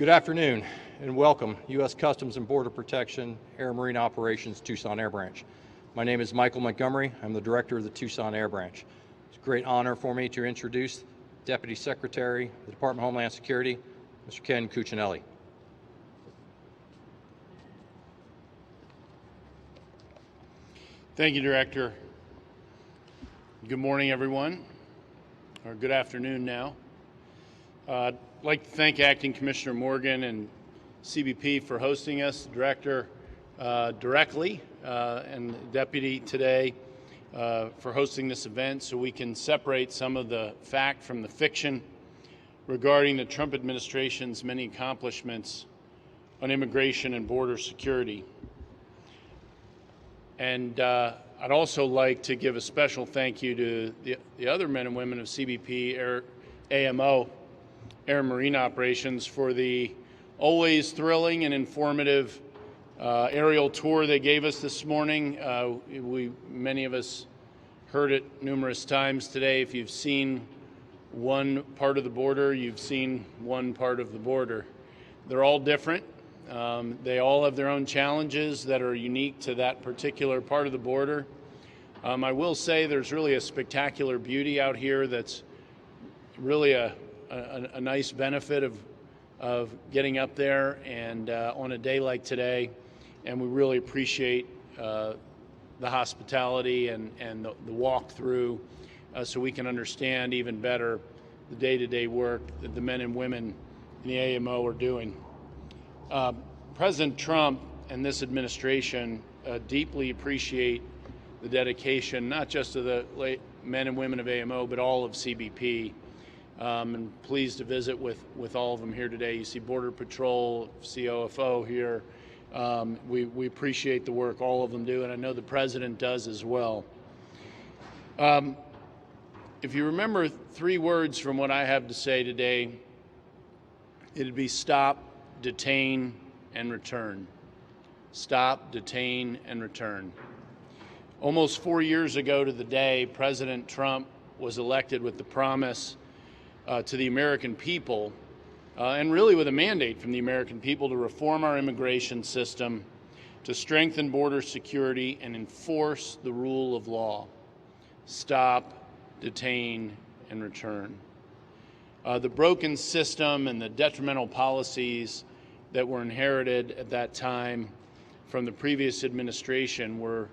Good afternoon and welcome, U.S. Customs and Border Protection, Air Marine Operations, Tucson Air Branch. My name is Michael Montgomery. I'm the director of the Tucson Air Branch. It's a great honor for me to introduce Deputy Secretary of the Department of Homeland Security, Mr. Ken Cuccinelli. Thank you, Director. Good morning, everyone, or good afternoon now. I'd like to thank Acting Commissioner Morgan and CBP for hosting us, the Director directly, and the Deputy today for hosting this event so we can separate some of the fact from the fiction regarding the Trump administration's many accomplishments on immigration and border security. And I'd also like to give a special thank you to the other men and women of CBP, AMO, Air Marine Operations, for the always thrilling and informative aerial tour they gave us this morning. Many of us heard it numerous times today. If you've seen one part of the border, you've seen one part of the border. They're all different. They all have their own challenges that are unique to that particular part of the border. I will say there's really a spectacular beauty out here that's really a nice benefit of getting up there and on a day like today, and we really appreciate the hospitality and the walkthrough so we can understand even better the day-to-day work that the men and women in the AMO are doing. President Trump and this administration deeply appreciate the dedication, not just of the men and women of AMO, but all of CBP. And pleased to visit with all of them here today. You see Border Patrol, COFO here. We appreciate the work all of them do, and I know the President does as well. If you remember three words from what I have to say today, it'd be stop, detain, and return. Stop, detain, and return. Almost 4 years ago to the day, President Trump was elected with the promise to the American people, and really with a mandate from the American people to reform our immigration system, to strengthen border security, and enforce the rule of law. Stop, detain, and return. The broken system and the detrimental policies that were inherited at that time from the previous administration were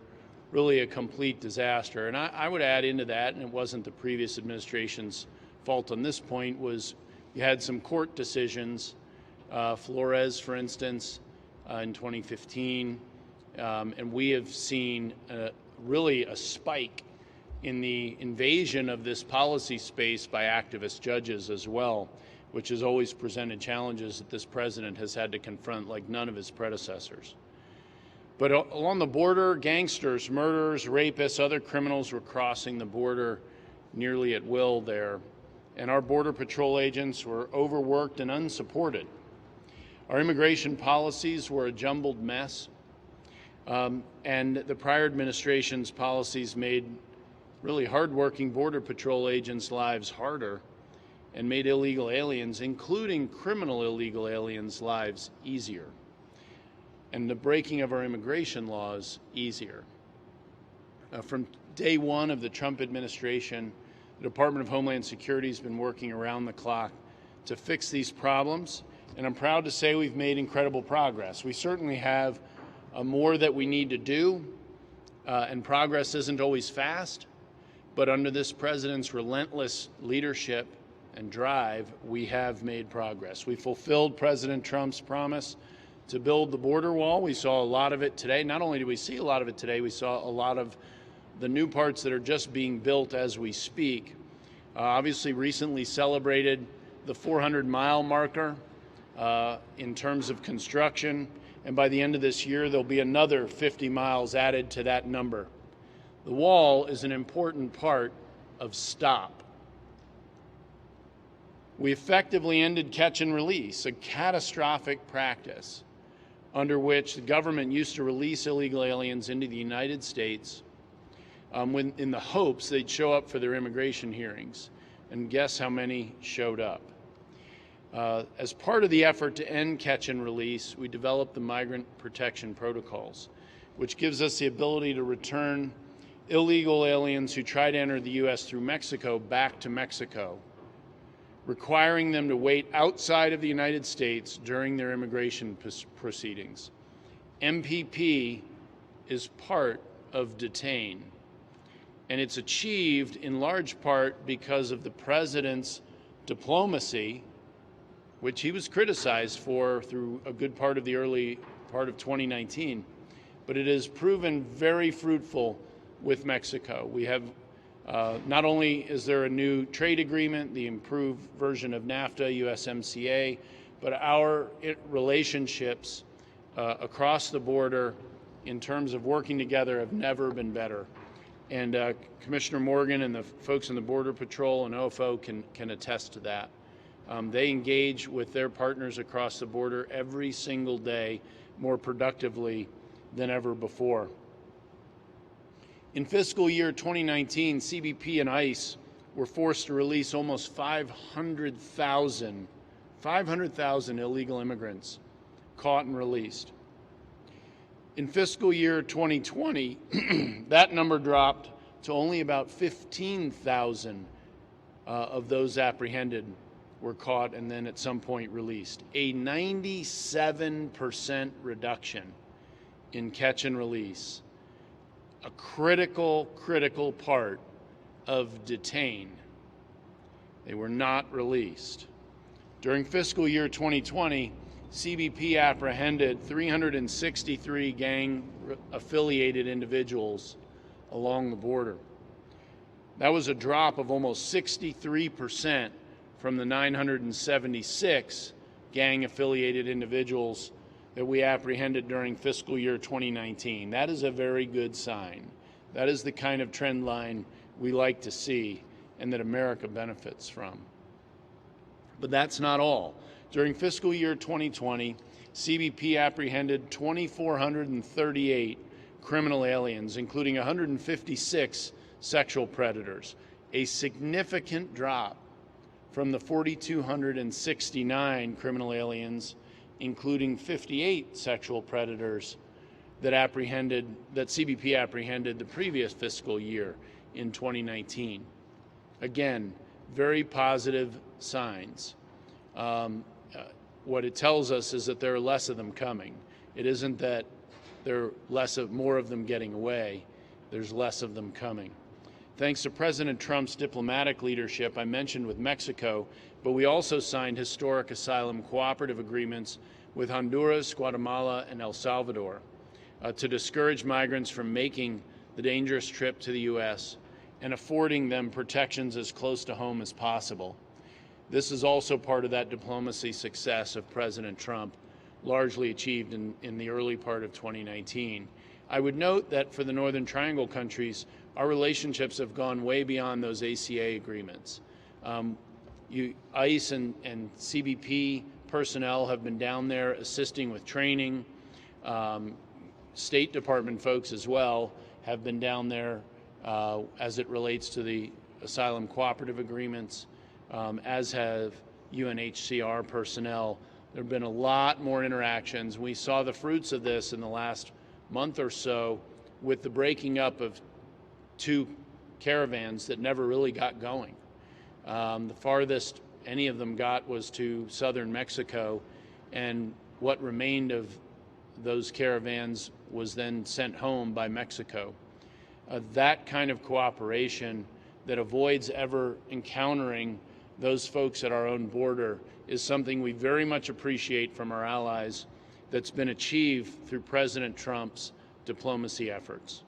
really a complete disaster. And I would add into that, and it wasn't the previous administration's fault on this point, was you had some court decisions, Flores, for instance, in 2015, and we have seen really a spike in the invasion of this policy space by activist judges as well, which has always presented challenges that this president has had to confront like none of his predecessors. But along the border, gangsters, murderers, rapists, other criminals were crossing the border nearly at will there. And our Border Patrol agents were overworked and unsupported. Our immigration policies were a jumbled mess. And the prior administration's policies made really hardworking Border Patrol agents' lives harder and made illegal aliens, including criminal illegal aliens' lives easier, and the breaking of our immigration laws easier. From day one of the Trump administration, the Department of Homeland Security has been working around the clock to fix these problems, and I'm proud to say we've made incredible progress. We certainly have more that we need to do, and progress isn't always fast, but under this president's relentless leadership and drive, we have made progress. We fulfilled President Trump's promise to build the border wall. We saw a lot of it today. Not only did we see a lot of it today, we saw a lot of the new parts that are just being built as we speak. Obviously recently celebrated the 400-mile marker in terms of construction, and by the end of this year there'll be another 50 miles added to that number. The wall is an important part of STOP. We effectively ended catch and release, a catastrophic practice under which the government used to release illegal aliens into the United States in the hopes they'd show up for their immigration hearings. And guess how many showed up? As part of the effort to end catch and release, we developed the Migrant Protection Protocols, which gives us the ability to return illegal aliens who try to enter the U.S. through Mexico back to Mexico, requiring them to wait outside of the United States during their immigration proceedings. MPP is part of DETAIN, and it's achieved in large part because of the President's diplomacy, which he was criticized for through a good part of the early part of 2019, but it has proven very fruitful with Mexico. We have, not only is there a new trade agreement, the improved version of NAFTA, USMCA, but our relationships across the border in terms of working together have never been better. And Commissioner Morgan and the folks in the Border Patrol and OFO can attest to that. They engage with their partners across the border every single day more productively than ever before. In fiscal year 2019, CBP and ICE were forced to release almost 500,000 illegal immigrants caught and released. In fiscal year 2020, that number dropped to only about 15,000 of those apprehended were caught and then at some point released. A 97% reduction in catch and release. A critical part of DETAIN. They were not released. During fiscal year 2020, CBP apprehended 363 gang-affiliated individuals along the border. That was a drop of almost 63% from the 976 gang-affiliated individuals that we apprehended during fiscal year 2019. That is a very good sign. That is the kind of trend line we like to see and that America benefits from. But that's not all. During fiscal year 2020, CBP apprehended 2,438 criminal aliens, including 156 sexual predators, a significant drop from the 4,269 criminal aliens, including 58 sexual predators that CBP apprehended the previous fiscal year in 2019. Again, very positive signs. What it tells us is that there are less of them coming. It isn't that there are more of them getting away. There's less of them coming. Thanks to President Trump's diplomatic leadership, I mentioned with Mexico, but we also signed historic asylum cooperative agreements with Honduras, Guatemala, and El Salvador to discourage migrants from making the dangerous trip to the U.S. and affording them protections as close to home as possible. This is also part of that diplomacy success of President Trump, largely achieved in the early part of 2019. I would note that for the Northern Triangle countries, our relationships have gone way beyond those ACA agreements. ICE and CBP personnel have been down there assisting with training. State Department folks as well have been down there as it relates to the asylum cooperative agreements, as have UNHCR personnel. There have been a lot more interactions. We saw the fruits of this in the last month or so with the breaking up of two caravans that never really got going. The farthest any of them got was to southern Mexico, and what remained of those caravans was then sent home by Mexico. That kind of cooperation that avoids ever encountering those folks at our own border is something we very much appreciate from our allies that's been achieved through President Trump's diplomacy efforts.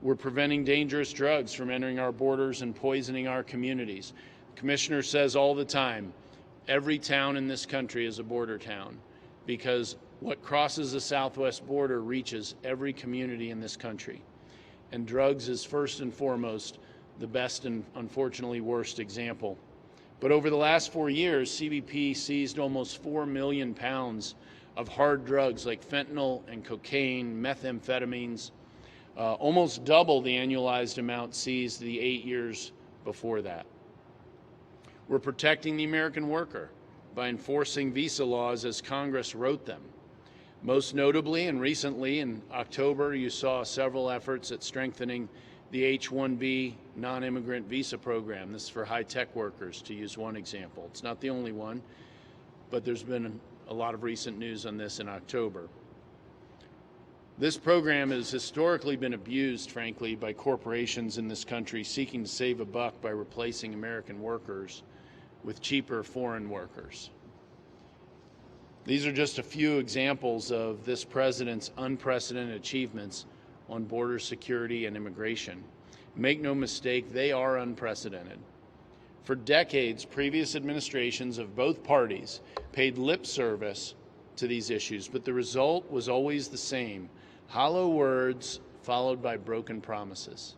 We're preventing dangerous drugs from entering our borders and poisoning our communities. The Commissioner says all the time, every town in this country is a border town, because what crosses the southwest border reaches every community in this country. And drugs is first and foremost the best and unfortunately worst example. But over the last 4 years, CBP seized almost 4 million pounds of hard drugs like fentanyl and cocaine, methamphetamines, almost double the annualized amount seized the 8 years before that. We're protecting the American worker. by enforcing visa laws as Congress wrote them. Most notably and recently in October, you saw several efforts at strengthening the H-1B non-immigrant visa program. This is for high-tech workers, to use one example. It's not the only one, but there's been a lot of recent news on this in October. This program has historically been abused, frankly, by corporations in this country seeking to save a buck by replacing American workers with cheaper foreign workers. These are just a few examples of this president's unprecedented achievements on border security and immigration. Make no mistake, they are unprecedented. For decades, previous administrations of both parties paid lip service to these issues, but the result was always the same: hollow words followed by broken promises.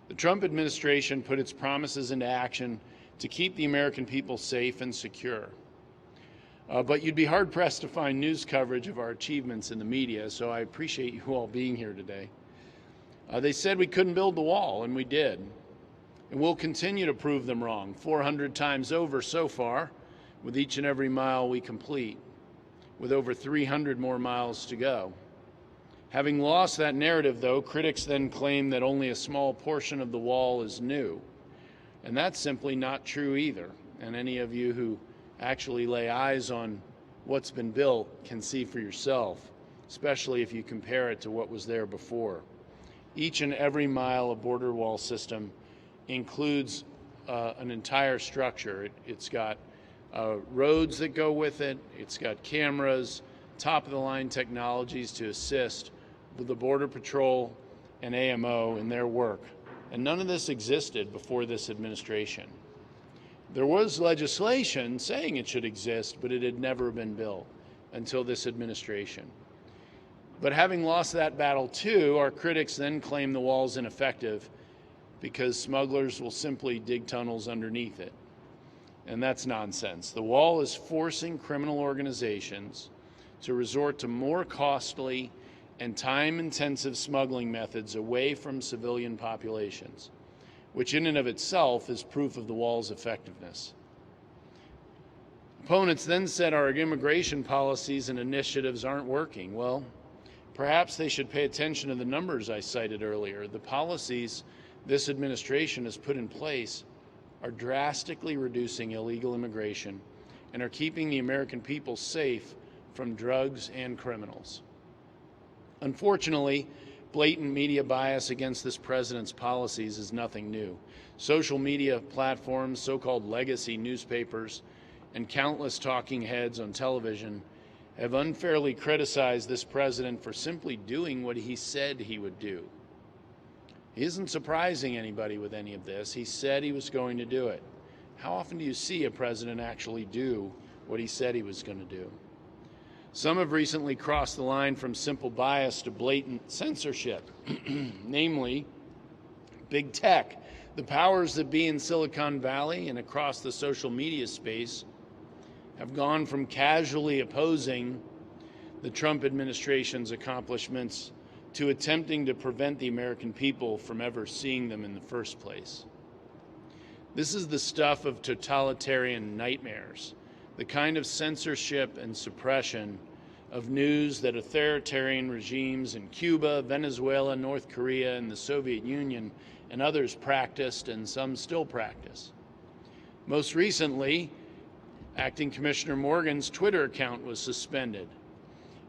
The Trump administration put its promises into action to keep the American people safe and secure. But you'd be hard-pressed to find news coverage of our achievements in the media, so I appreciate you all being here today. They said we couldn't build the wall, and we did. And we'll continue to prove them wrong, 400 times over so far, with each and every mile we complete, with over 300 more miles to go. Having lost that narrative, though, critics then claim that only a small portion of the wall is new. And that's simply not true either. And any of you who actually lay eyes on what's been built can see for yourself, especially if you compare it to what was there before. Each and every mile of border wall system includes an entire structure. It's got roads that go with it. It's got cameras, top-of-the-line technologies to assist with the Border Patrol and AMO in their work. And none of this existed before this administration. There was legislation saying it should exist, but it had never been built until this administration. But having lost that battle too, our critics then claim the wall's ineffective because smugglers will simply dig tunnels underneath it. And that's nonsense. The wall is forcing criminal organizations to resort to more costly and time-intensive smuggling methods away from civilian populations, which in and of itself is proof of the wall's effectiveness. Opponents then said our immigration policies and initiatives aren't working. Well, perhaps they should pay attention to the numbers I cited earlier. The policies this administration has put in place are drastically reducing illegal immigration and are keeping the American people safe from drugs and criminals. Unfortunately, blatant media bias against this president's policies is nothing new. Social media platforms, so-called legacy newspapers, and countless talking heads on television have unfairly criticized this president for simply doing what he said he would do. He isn't surprising anybody with any of this. He said he was going to do it. How often do you see a president actually do what he said he was going to do? Some have recently crossed the line from simple bias to blatant censorship, namely big tech. The powers that be in Silicon Valley and across the social media space have gone from casually opposing the Trump administration's accomplishments to attempting to prevent the American people from ever seeing them in the first place. This is the stuff of totalitarian nightmares, the kind of censorship and suppression of news that authoritarian regimes in Cuba, Venezuela, North Korea, and the Soviet Union and others practiced, and some still practice. Most recently, Acting Commissioner Morgan's Twitter account was suspended.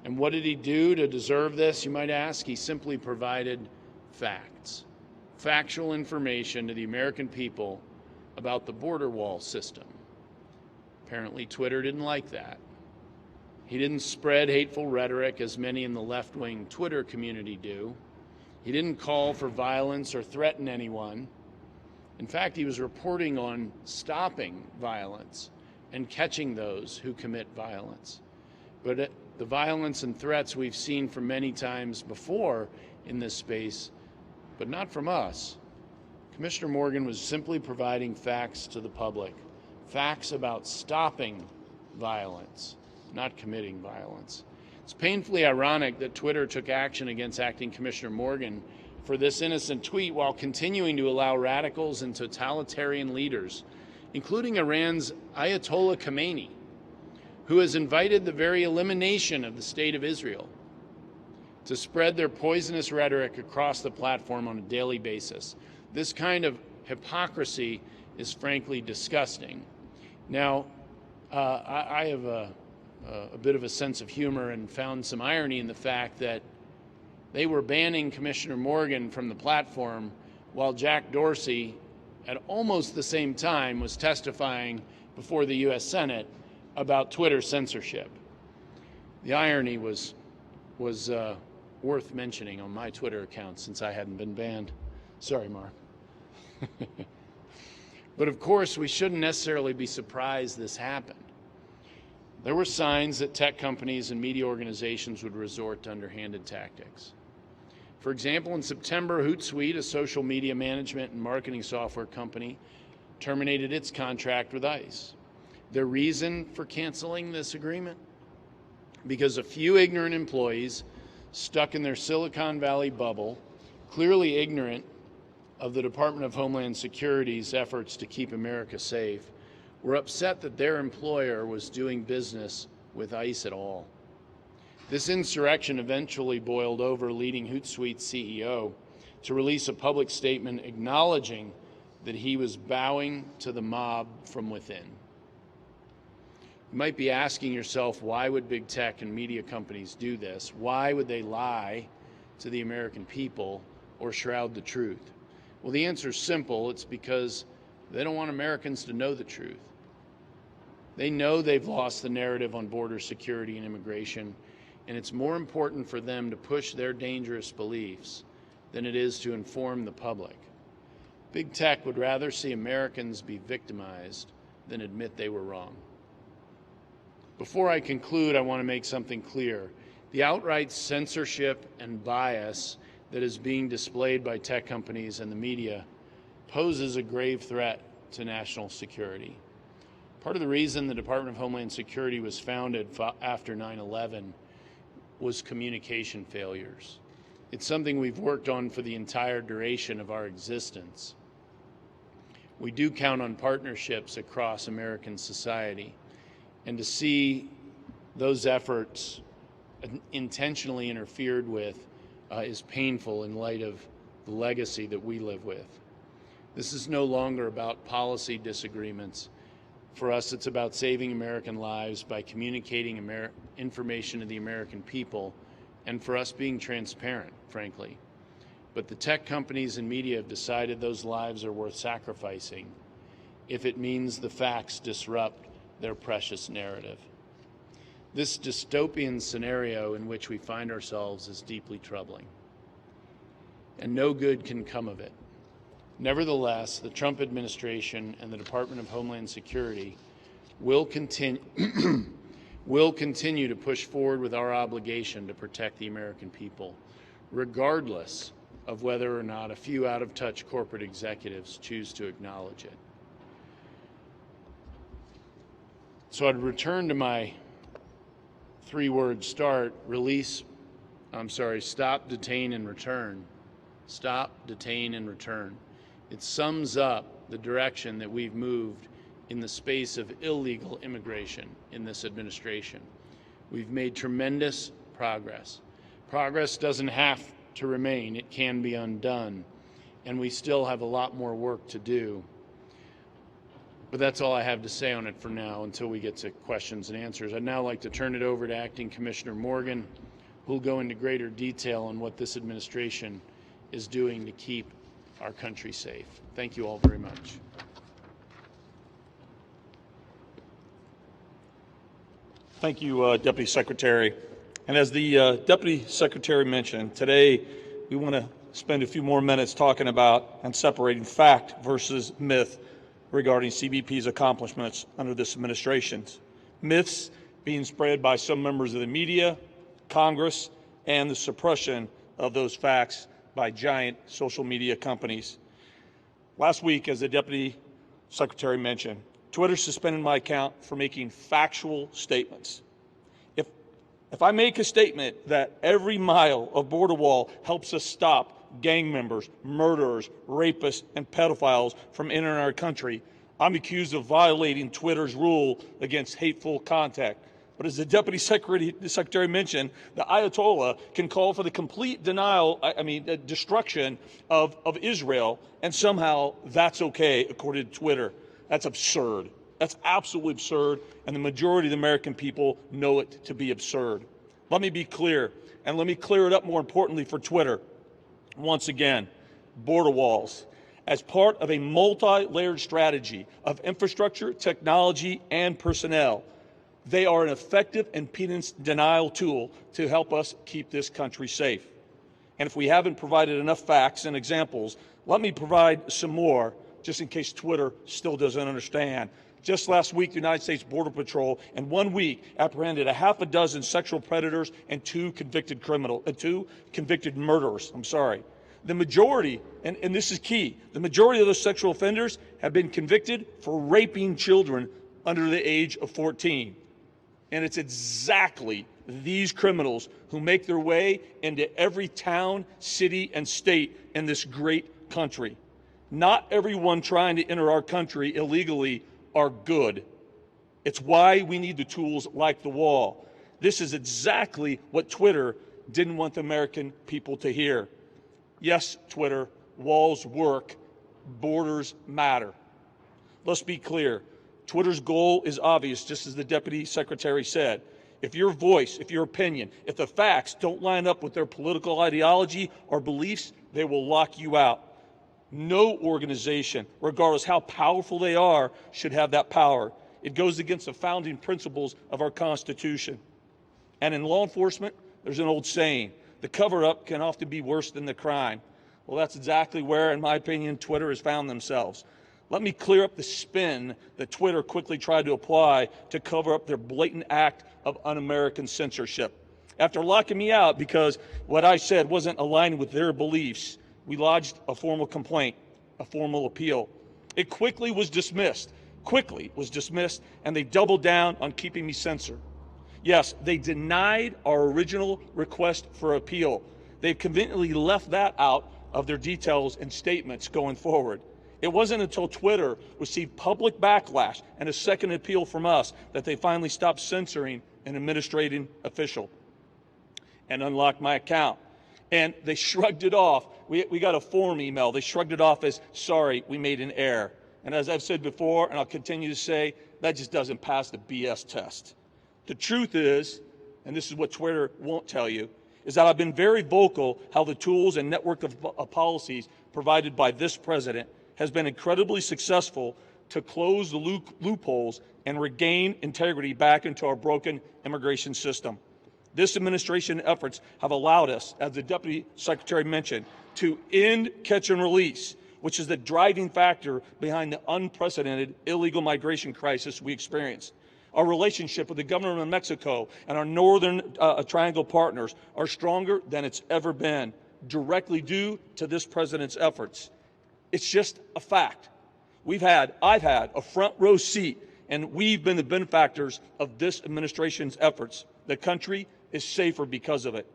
And what did he do to deserve this, you might ask? He simply provided facts, factual information to the American people about the border wall system. Apparently, Twitter didn't like that. He didn't spread hateful rhetoric as many in the left-wing Twitter community do. He didn't call for violence or threaten anyone. In fact, he was reporting on stopping violence and catching those who commit violence. But the violence and threats we've seen from many times before in this space, but not from us. Commissioner Morgan was simply providing facts to the public, facts about stopping violence, not committing violence. It's painfully ironic that Twitter took action against Acting Commissioner Morgan for this innocent tweet while continuing to allow radicals and totalitarian leaders, including Iran's Ayatollah Khomeini, who has invited the very elimination of the State of Israel to spread their poisonous rhetoric across the platform on a daily basis. This kind of hypocrisy is frankly disgusting. Now, I have a bit of a sense of humor and found some irony in the fact that they were banning Commissioner Morgan from the platform while Jack Dorsey, at almost the same time, was testifying before the U.S. Senate about Twitter censorship. The irony was worth mentioning on my Twitter account since I hadn't been banned. Sorry, Mark. But of course, we shouldn't necessarily be surprised this happened. There were signs that tech companies and media organizations would resort to underhanded tactics. For example, in September, Hootsuite, a social media management and marketing software company, terminated its contract with ICE. The reason for canceling this agreement? Because a few ignorant employees stuck in their Silicon Valley bubble, clearly ignorant of the Department of Homeland Security's efforts to keep America safe, were upset that their employer was doing business with ICE at all. This insurrection eventually boiled over, leading Hootsuite's CEO to release a public statement acknowledging that he was bowing to the mob from within. You might be asking yourself, why would big tech and media companies do this? Why would they lie to the American people or shroud the truth? Well, the answer is simple. It's because they don't want Americans to know the truth. They know they've lost the narrative on border security and immigration, and it's more important for them to push their dangerous beliefs than it is to inform the public. Big tech would rather see Americans be victimized than admit they were wrong. Before I conclude, I want to make something clear. The outright censorship and bias that is being displayed by tech companies and the media poses a grave threat to national security. Part of the reason the Department of Homeland Security was founded after 9/11 was communication failures. It's something we've worked on for the entire duration of our existence. We do count on partnerships across American society, and to see those efforts intentionally interfered with is painful in light of the legacy that we live with. This is no longer about policy disagreements. For us, it's about saving American lives by communicating information to the American people, and for us being transparent, frankly. But the tech companies and media have decided those lives are worth sacrificing if it means the facts disrupt their precious narrative. This dystopian scenario in which we find ourselves is deeply troubling, and no good can come of it. Nevertheless, the Trump administration and the Department of Homeland Security will continue to push forward with our obligation to protect the American people, regardless of whether or not a few out-of-touch corporate executives choose to acknowledge it. So I'd return to my three-word stop, detain, and return. Stop, detain, and return. It sums up the direction that we've moved in the space of illegal immigration in this administration. We've made tremendous progress. Progress doesn't have to remain. It can be undone. And we still have a lot more work to do. But that's all I have to say on it for now until we get to questions and answers. I'd now like to turn it over to Acting Commissioner Morgan, who will go into greater detail on what this administration is doing to keep our country safe. Thank you all very much. Thank you, Deputy Secretary. And as the Deputy Secretary mentioned, today we want to spend a few more minutes talking about and separating fact versus myth regarding CBP's accomplishments under this administration. Myths being spread by some members of the media, Congress, and the suppression of those facts by giant social media companies. Last week, as the Deputy Secretary mentioned, Twitter suspended my account for making factual statements. If I make a statement that every mile of border wall helps us stop gang members, murderers, rapists, and pedophiles from entering our country, I'm accused of violating Twitter's rule against hateful content But as the Deputy Secretary mentioned, the Ayatollah can call for the complete destruction of Israel, and somehow that's okay, according to Twitter. That's absurd. That's absolutely absurd, and the majority of the American people know it to be absurd. Let me be clear, and let me clear it up more importantly for Twitter. Once again, border walls. As part of a multi-layered strategy of infrastructure, technology, and personnel, they are an effective impedance denial tool to help us keep this country safe. And if we haven't provided enough facts and examples, let me provide some more, just in case Twitter still doesn't understand. Just last week, the United States Border Patrol, in 1 week, apprehended a half a dozen sexual predators and two convicted murderers. The majority, and this is key, the majority of those sexual offenders have been convicted for raping children under the age of 14. And it's exactly these criminals who make their way into every town, city, and state in this great country. Not everyone trying to enter our country illegally are good. It's why we need the tools like the wall. This is exactly what Twitter didn't want the American people to hear. Yes, Twitter, walls work, borders matter. Let's be clear. Twitter's goal is obvious, just as the Deputy Secretary said. If your voice, if your opinion, if the facts don't line up with their political ideology or beliefs, they will lock you out. No organization, regardless how powerful they are, should have that power. It goes against the founding principles of our Constitution. And in law enforcement, there's an old saying, the cover-up can often be worse than the crime. Well, that's exactly where, in my opinion, Twitter has found themselves. Let me clear up the spin that Twitter quickly tried to apply to cover up their blatant act of un-American censorship. After locking me out because what I said wasn't aligned with their beliefs, we lodged a formal complaint, a formal appeal. It quickly was dismissed, and they doubled down on keeping me censored. Yes, they denied our original request for appeal. They've conveniently left that out of their details and statements going forward. It wasn't until Twitter received public backlash and a second appeal from us that they finally stopped censoring an administrative official and unlocked my account. And they shrugged it off. We got a form email. They shrugged it off as, sorry, we made an error. And as I've said before, and I'll continue to say, that just doesn't pass the BS test. The truth is, and this is what Twitter won't tell you, is that I've been very vocal how the tools and network of policies provided by this president has been incredibly successful to close the loopholes and regain integrity back into our broken immigration system. This administration efforts have allowed us, as the Deputy Secretary mentioned, to end catch and release, which is the driving factor behind the unprecedented illegal migration crisis we experienced. Our relationship with the government of Mexico and our northern triangle partners are stronger than it's ever been, directly due to this president's efforts. It's just a fact. I've had a front row seat, and we've been the benefactors of this administration's efforts. The country is safer because of it.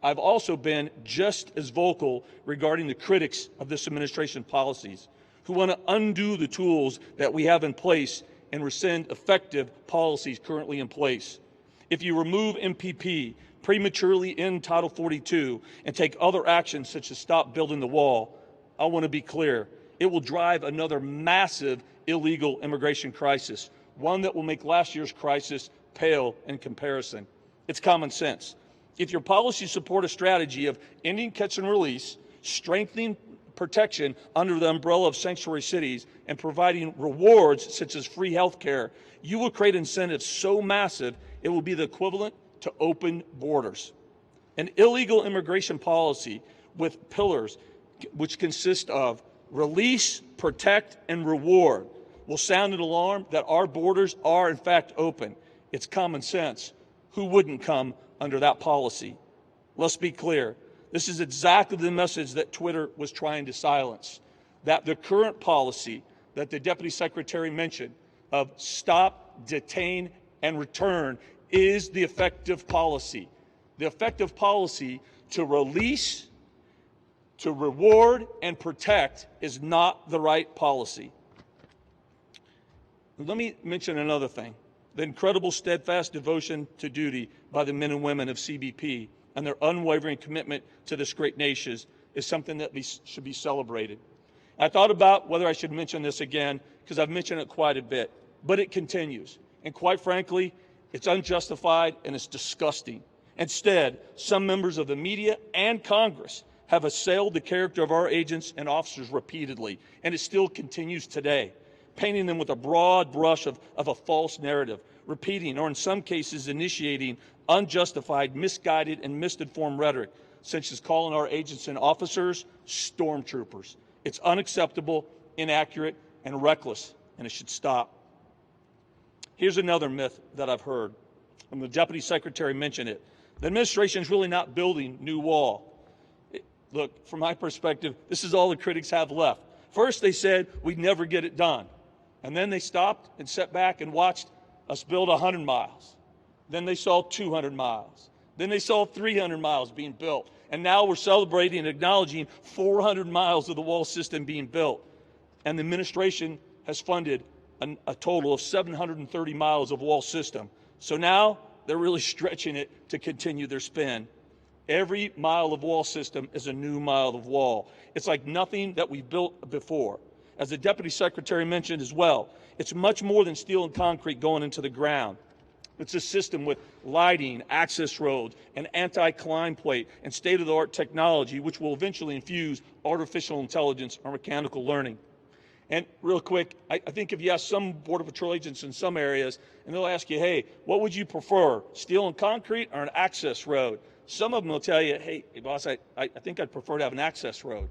I've also been just as vocal regarding the critics of this administration's policies, who want to undo the tools that we have in place and rescind effective policies currently in place. If you remove MPP, prematurely end Title 42, and take other actions such as stop building the wall, I want to be clear, it will drive another massive illegal immigration crisis, one that will make last year's crisis pale in comparison. It's common sense. If your policies support a strategy of ending catch and release, strengthening protection under the umbrella of sanctuary cities, and providing rewards such as free health care, you will create incentives so massive it will be the equivalent to open borders. An illegal immigration policy with pillars which consist of release, protect, and reward will sound an alarm that our borders are in fact open. It's common sense. Who wouldn't come under that policy? Let's be clear. This is exactly the message that Twitter was trying to silence, that the current policy that the Deputy Secretary mentioned of stop, detain, and return is the effective policy. The effective policy to release, to reward, and protect is not the right policy. Let me mention another thing. The incredible steadfast devotion to duty by the men and women of CBP and their unwavering commitment to this great nation is something that should be celebrated. I thought about whether I should mention this again, because I've mentioned it quite a bit, but it continues. And quite frankly, it's unjustified and it's disgusting. Instead, some members of the media and Congress have assailed the character of our agents and officers repeatedly, and it still continues today, painting them with a broad brush of a false narrative, repeating or in some cases initiating unjustified, misguided, and misinformed rhetoric, such as calling our agents and officers stormtroopers. It's unacceptable, inaccurate, and reckless, and it should stop. Here's another myth that I've heard, and the Deputy Secretary mentioned it. The administration is really not building new wall. Look, from my perspective, this is all the critics have left. First, they said we'd never get it done. And then they stopped and sat back and watched us build 100 miles. Then they saw 200 miles. Then they saw 300 miles being built. And now we're celebrating and acknowledging 400 miles of the wall system being built. And the administration has funded a total of 730 miles of wall system. So now they're really stretching it to continue their spin. Every mile of wall system is a new mile of wall. It's like nothing that we've built before. As the Deputy Secretary mentioned as well, it's much more than steel and concrete going into the ground. It's a system with lighting, access roads, an anti-climb plate, and state-of-the-art technology, which will eventually infuse artificial intelligence or mechanical learning. And real quick, I think if you ask some Border Patrol agents in some areas, and they'll ask you, hey, what would you prefer, steel and concrete or an access road? Some of them will tell you, hey, boss, I think I'd prefer to have an access road.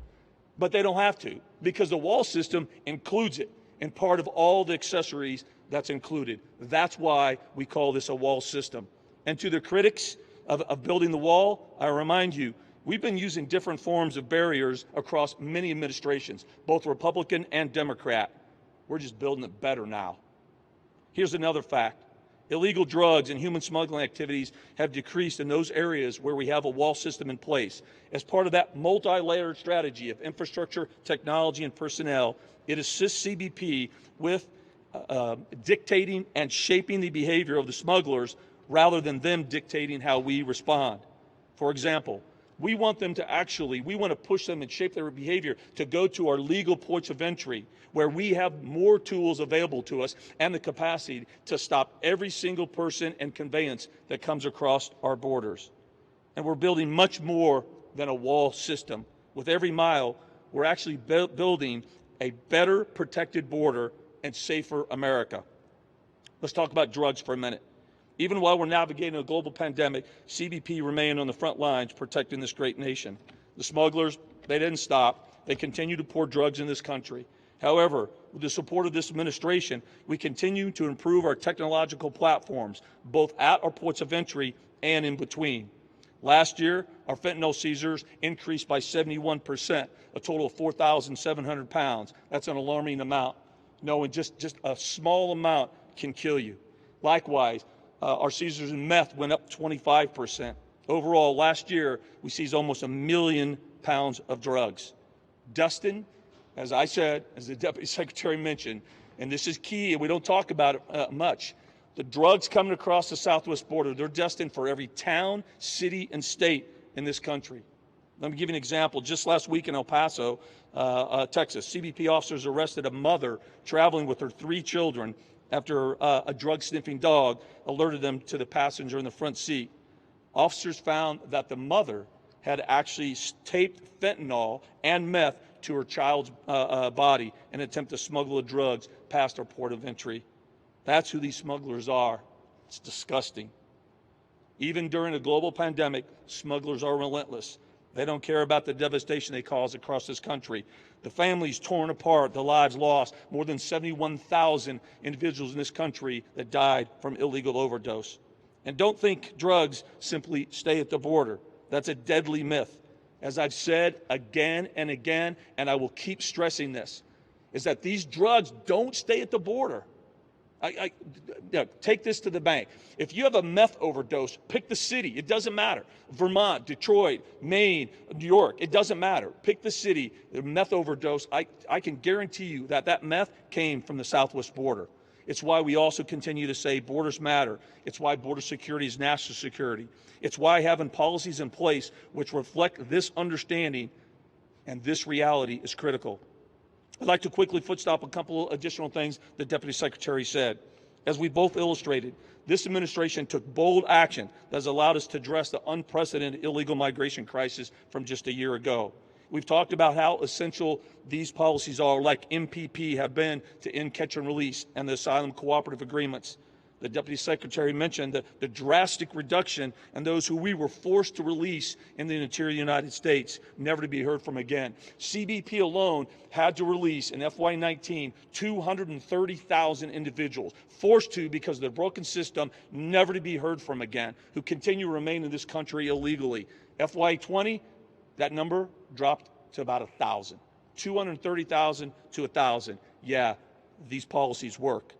But they don't have to, because the wall system includes it and part of all the accessories that's included. That's why we call this a wall system. And to the critics of building the wall, I remind you, we've been using different forms of barriers across many administrations, both Republican and Democrat. We're just building it better now. Here's another fact. Illegal drugs and human smuggling activities have decreased in those areas where we have a wall system in place. As part of that multi-layered strategy of infrastructure, technology, and personnel, it assists CBP with dictating and shaping the behavior of the smugglers rather than them dictating how we respond. For example, we want to push them and shape their behavior to go to our legal ports of entry, where we have more tools available to us and the capacity to stop every single person and conveyance that comes across our borders. And we're building much more than a wall system. With every mile, we're actually building a better protected border and safer America. Let's talk about drugs for a minute. Even while we're navigating a global pandemic, CBP remained on the front lines protecting this great nation. The smugglers, they didn't stop. They continue to pour drugs in this country. However, with the support of this administration, we continue to improve our technological platforms, both at our ports of entry and in between. Last year, our fentanyl seizures increased by 71%, a total of 4,700 pounds. That's an alarming amount. Knowing just a small amount can kill you. Likewise, our seizures in meth went up 25%. Overall, last year, we seized almost 1 million pounds of drugs. Dustin, as I said, as the Deputy Secretary mentioned, and this is key, and we don't talk about it much, the drugs coming across the southwest border, they're destined for every town, city, and state in this country. Let me give you an example. Just last week in El Paso, Texas, CBP officers arrested a mother traveling with her 3 children after a drug-sniffing dog alerted them to the passenger in the front seat. Officers found that the mother had actually taped fentanyl and meth to her child's body in an attempt to smuggle the drugs past our port of entry. That's who these smugglers are. It's disgusting. Even during a global pandemic, smugglers are relentless. They don't care about the devastation they cause across this country. The families torn apart, the lives lost, more than 71,000 individuals in this country that died from illegal overdose. And don't think drugs simply stay at the border. That's a deadly myth. As I've said again and again, and I will keep stressing this, is that these drugs don't stay at the border. Take this to the bank. If you have a meth overdose, pick the city. It doesn't matter. Vermont, Detroit, Maine, New York, it doesn't matter. Pick the city. The meth overdose, I can guarantee you that meth came from the southwest border. It's why we also continue to say borders matter. It's why border security is national security. It's why having policies in place which reflect this understanding and this reality is critical. I'd like to quickly footstop a couple additional things the Deputy Secretary said. As we both illustrated, this administration took bold action that has allowed us to address the unprecedented illegal migration crisis from just a year ago. We've talked about how essential these policies are, like MPP have been to end catch and release and the asylum cooperative agreements. The Deputy Secretary mentioned the drastic reduction in those who we were forced to release in the interior United States, never to be heard from again. CBP alone had to release in FY19 230,000 individuals, forced to because of the broken system, never to be heard from again, who continue to remain in this country illegally. FY20, that number dropped to about 1,000. 230,000 to 1,000. Yeah, these policies work.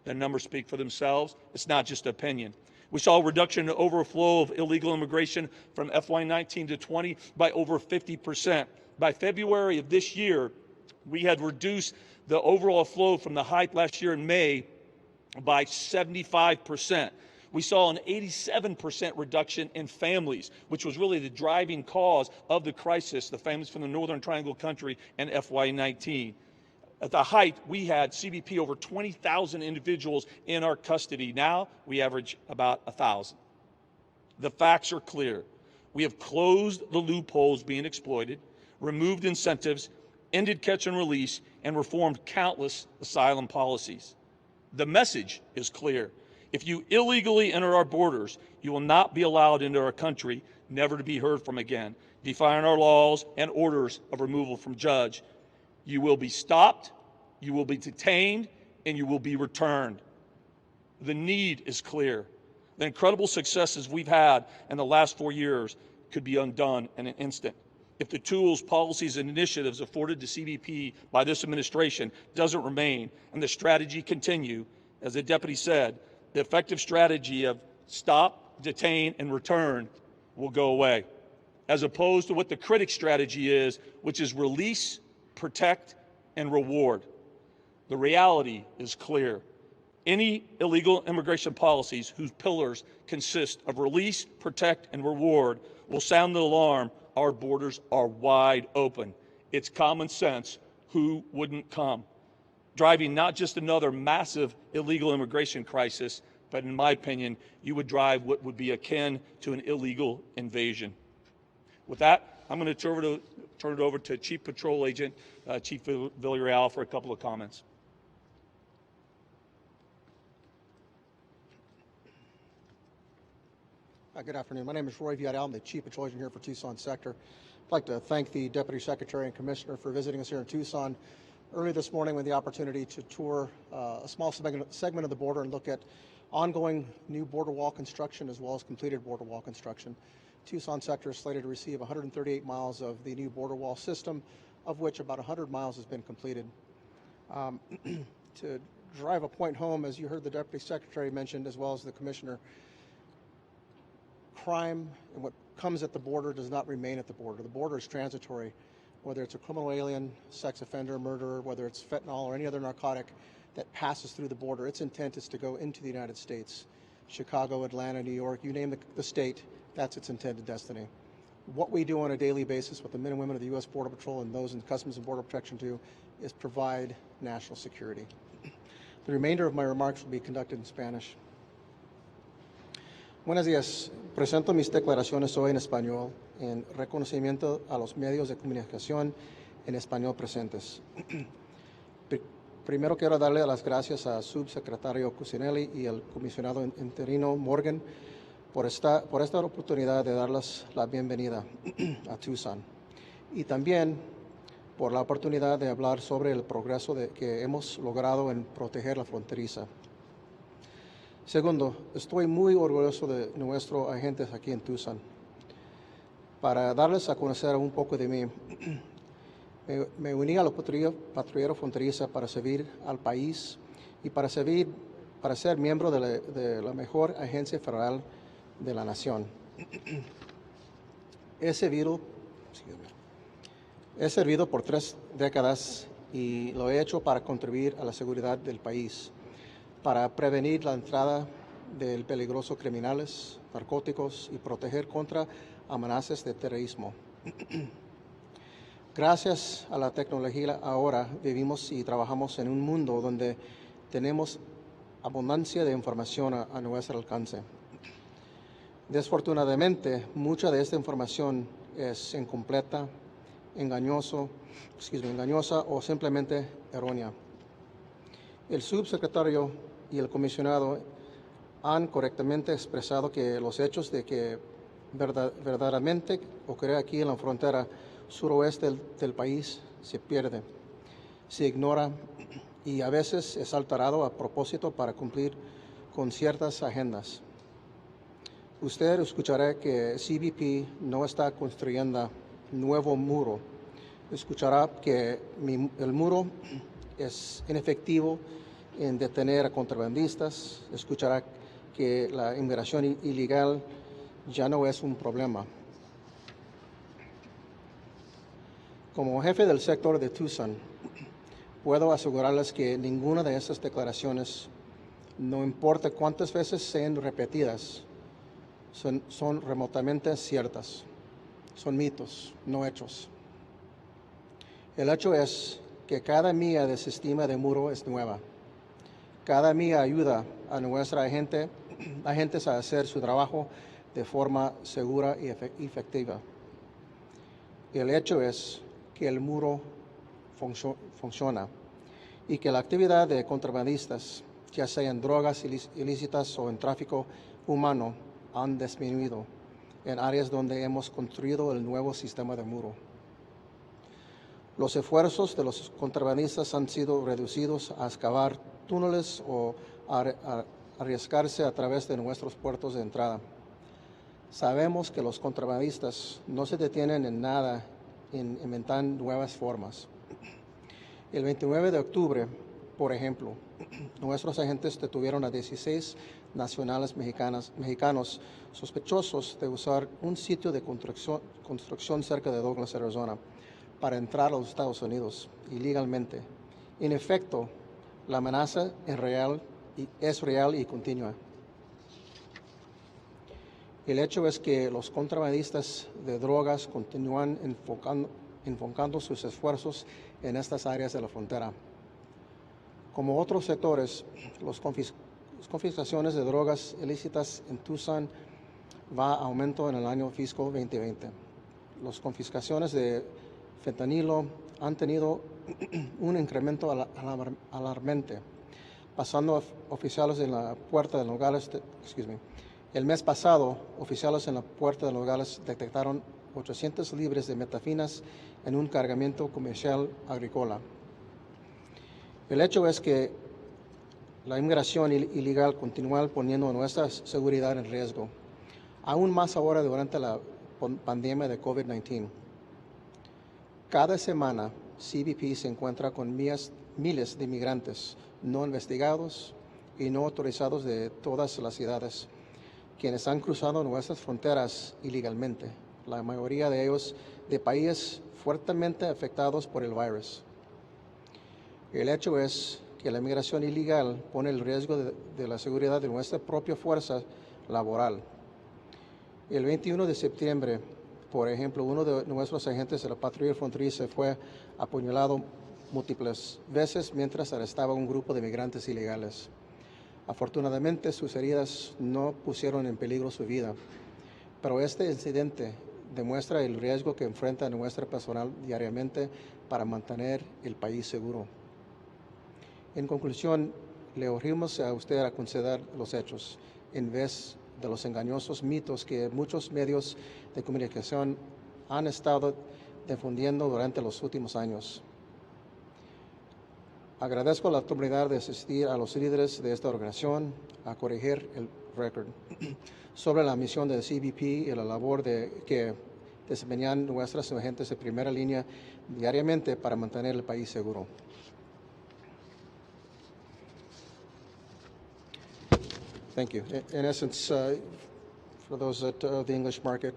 The numbers speak for themselves. It's not just opinion. We saw a reduction in the overflow of illegal immigration from FY19 to 20 by over 50%. By February of this year, we had reduced the overall flow from the height last year in May by 75%. We saw an 87% reduction in families, which was really the driving cause of the crisis, the families from the Northern Triangle country in FY19. At the height, we had CBP over 20,000 individuals in our custody. Now, we average about 1,000. The facts are clear. We have closed the loopholes being exploited, removed incentives, ended catch and release, and reformed countless asylum policies. The message is clear. If you illegally enter our borders, you will not be allowed into our country, never to be heard from again, defying our laws and orders of removal from judge. You will be stopped, you will be detained, and you will be returned. The need is clear. The incredible successes we've had in the last 4 years could be undone in an instant. If the tools, policies, and initiatives afforded to CBP by this administration doesn't remain and the strategy continue, as the deputy said, the effective strategy of stop, detain, and return will go away, as opposed to what the critic strategy is, which is release, protect, and reward. The reality is clear. Any illegal immigration policies whose pillars consist of release, protect, and reward will sound the alarm. Our borders are wide open. It's common sense. Who wouldn't come? Driving not just another massive illegal immigration crisis, but in my opinion, you would drive what would be akin to an illegal invasion. With that, I'm going to turn it over to Chief Patrol Agent Chief Villarreal for a couple of comments. Good afternoon. My name is Roy Villarreal. I'm the Chief Patrol Agent here for Tucson Sector. I'd like to thank the Deputy Secretary and Commissioner for visiting us here in Tucson early this morning with the opportunity to tour a small segment of the border and look at ongoing new border wall construction as well as completed border wall construction. Tucson Sector is slated to receive 138 miles of the new border wall system, of which about 100 miles has been completed. To drive a point home, as you heard the Deputy Secretary mentioned, as well as the Commissioner, crime and what comes at the border does not remain at the border. The border is transitory, whether it's a criminal alien, sex offender, murderer, whether it's fentanyl or any other narcotic that passes through the border. Its intent is to go into the United States. Chicago, Atlanta, New York, you name the state, that's its intended destiny. What we do on a daily basis with the men and women of the U.S. Border Patrol and those in Customs and Border Protection do is provide national security. The remainder of my remarks will be conducted in Spanish. Buenos días. Presento mis declaraciones hoy en español en reconocimiento a los medios de comunicación en español presentes. Primero quiero darle las gracias al subsecretario Cuccinelli y al comisionado interino Morgan por esta oportunidad de darles la bienvenida a Tucson y también por la oportunidad de hablar sobre el progreso que hemos logrado en proteger la fronteriza. Segundo, estoy muy orgulloso de nuestros agentes aquí en Tucson. Para darles a conocer un poco de mí, me uní a la patrullera fronteriza para servir al país y para ser miembro de la mejor agencia federal de la nación. He servido por 3 décadas y lo he hecho para contribuir a la seguridad del país. para prevenir la entrada de peligrosos criminales, narcóticos y proteger contra amenazas de terrorismo. Gracias a la tecnología ahora vivimos y trabajamos en un mundo donde tenemos abundancia de información a nuestro alcance. Desfortunadamente, mucha de esta información es incompleta, engañosa o simplemente errónea. El subsecretario y el comisionado han correctamente expresado que los hechos de que verdaderamente ocurre aquí en la frontera suroeste del país se pierde, se ignora y a veces es alterado a propósito para cumplir con ciertas agendas. Usted escuchará que CBP no está construyendo nuevo muro. Escuchará que el muro es inefectivo en detener a contrabandistas. Escuchará que la inmigración ilegal ya no es un problema. Como jefe del sector de Tucson, puedo asegurarles que ninguna de estas declaraciones, no importa cuántas veces sean repetidas, son remotamente ciertas. Son mitos, no hechos. El hecho es que cada milla de sistema de muro es nueva. Cada milla ayuda a nuestra agentes a hacer su trabajo de forma segura y efectiva. El hecho es que el muro funciona y que la actividad de contrabandistas, ya sea en drogas ilícitas o en tráfico humano, han disminuido en áreas donde hemos construido el nuevo sistema de muro. Los esfuerzos de los contrabandistas han sido reducidos a excavar túneles o a arriesgarse a través de nuestros puertos de entrada. Sabemos que los contrabandistas no se detienen en nada en inventar nuevas formas. El 29 de octubre, por ejemplo, nuestros agentes detuvieron a 16 nacionales mexicanos sospechosos de usar un sitio de construcción cerca de Douglas, Arizona, para entrar a los Estados Unidos ilegalmente. En efecto, la amenaza es real y continua. El hecho es que los contrabandistas de drogas continúan enfocando sus esfuerzos en estas áreas de la frontera. Como otros sectores, las confiscaciones de drogas ilícitas en Tucson va a aumento en el año fiscal 2020. Las confiscaciones de fentanilo han tenido un incremento alarmante, pasando oficiales en la puerta de Nogales. El mes pasado, oficiales en la puerta de Nogales detectaron 800 libras de metafetamina en un cargamento comercial agrícola. El hecho es que la inmigración ilegal continúa poniendo nuestra seguridad en riesgo, aún más ahora durante la pandemia de COVID-19. Cada semana, CBP se encuentra con miles de inmigrantes no investigados y no autorizados de todas las ciudades, quienes han cruzado nuestras fronteras ilegalmente, la mayoría de ellos de países fuertemente afectados por el virus. El hecho es que la inmigración ilegal pone el riesgo de la seguridad de nuestra propia fuerza laboral. El 21 de septiembre, por ejemplo, uno de nuestros agentes de la patrulla fronteriza fue apuñalado múltiples veces mientras arrestaba a un grupo de migrantes ilegales. Afortunadamente, sus heridas no pusieron en peligro su vida, pero este incidente demuestra el riesgo que enfrenta nuestro personal diariamente para mantener el país seguro. En conclusión, le urgimos a usted a considerar los hechos en vez de los engañosos mitos que muchos medios de comunicación han estado difundiendo durante los últimos años. Agradezco la oportunidad de asistir a los líderes de esta organización a corregir el récord sobre la misión del CBP y la labor que desempeñan nuestros agentes de primera línea diariamente para mantener el país seguro. Thank you. In essence, for those that the English market,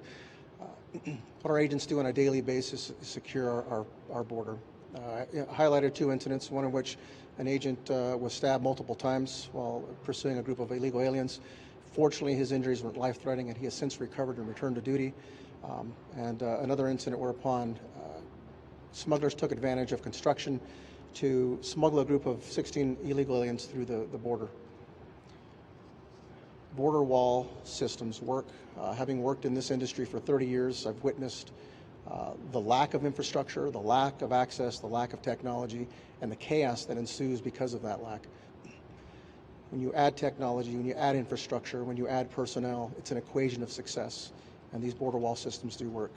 what our agents do on a daily basis is secure our border. Highlighted 2 incidents, one in which an agent was stabbed multiple times while pursuing a group of illegal aliens. Fortunately, his injuries weren't life-threatening, and he has since recovered and returned to duty. And another incident whereupon smugglers took advantage of construction to smuggle a group of 16 illegal aliens through the border. Border wall systems work. Having worked in this industry for 30 years, I've witnessed the lack of infrastructure, the lack of access, the lack of technology, and the chaos that ensues because of that lack. When you add technology, when you add infrastructure, when you add personnel, it's an equation of success, and these border wall systems do work.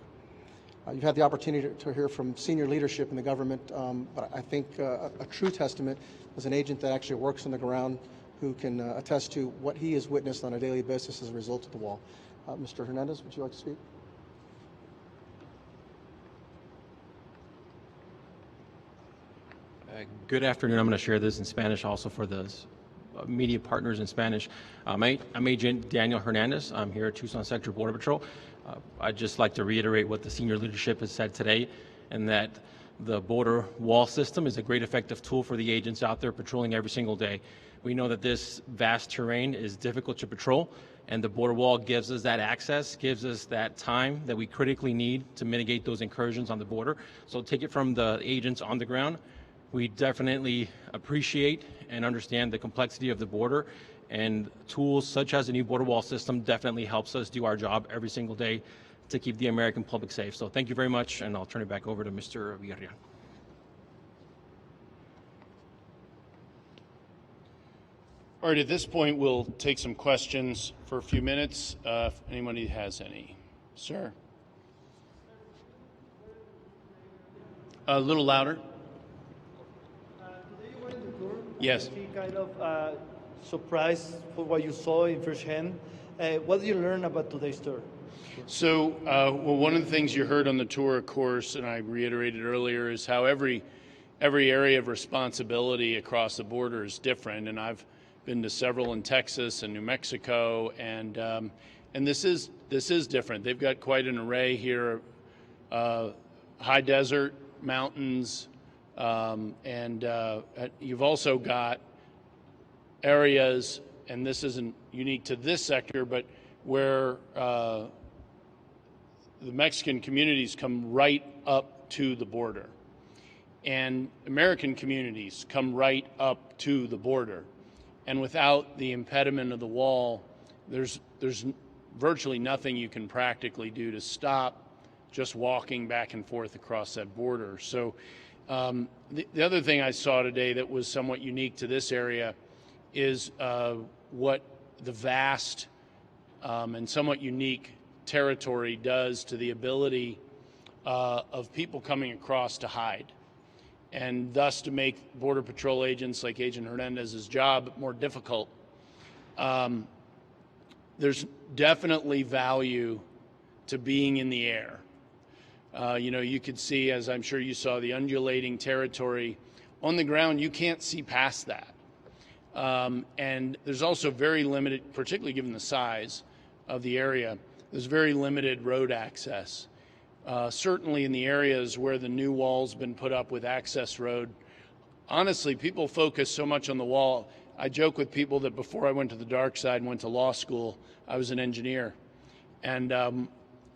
You've had the opportunity to hear from senior leadership in the government, but I think a true testament is an agent that actually works on the ground who can attest to what he has witnessed on a daily basis as a result of the wall. Mr. Hernandez, would you like to speak? Good afternoon. I'm going to share this in Spanish also for the media partners in Spanish. I'm Agent Daniel Hernandez. I'm here at Tucson Sector Border Patrol. I'd just like to reiterate what the senior leadership has said today, and that the border wall system is a great effective tool for the agents out there patrolling every single day. We know that this vast terrain is difficult to patrol, and the border wall gives us that access, gives us that time that we critically need to mitigate those incursions on the border. So take it from the agents on the ground. We definitely appreciate and understand the complexity of the border, and tools such as the new border wall system definitely helps us do our job every single day to keep the American public safe. So thank you very much, and I'll turn it back over to Mr. Villarreal. All right, at this point, we'll take some questions for a few minutes, if anybody has any. Sir? A little louder. Today you were in the tour. Yes. I feel kind of surprised for what you saw in firsthand. What did you learn about today's tour? So, well, one of the things you heard on the tour, of course, and I reiterated earlier, is how every area of responsibility across the border is different. And I've been to several in Texas and New Mexico, and this is different. They've got quite an array here: high desert, mountains, and you've also got areas, and this isn't unique to this sector, but where the Mexican communities come right up to the border, and American communities come right up to the border. And without the impediment of the wall, there's virtually nothing you can practically do to stop just walking back and forth across that border. So the other thing I saw today that was somewhat unique to this area is what the vast and somewhat unique territory does to the ability of people coming across to hide, and thus to make Border Patrol agents like Agent Hernandez's job more difficult. There's definitely value to being in the air. You could see, as I'm sure you saw, the undulating territory. On the ground, you can't see past that. And there's also very limited, particularly given the size of the area, there's very limited road access. Certainly in the areas where the new wall's been put up with access road, honestly, people focus so much on the wall. I joke with people that before I went to the dark side and went to law school, I was an engineer. And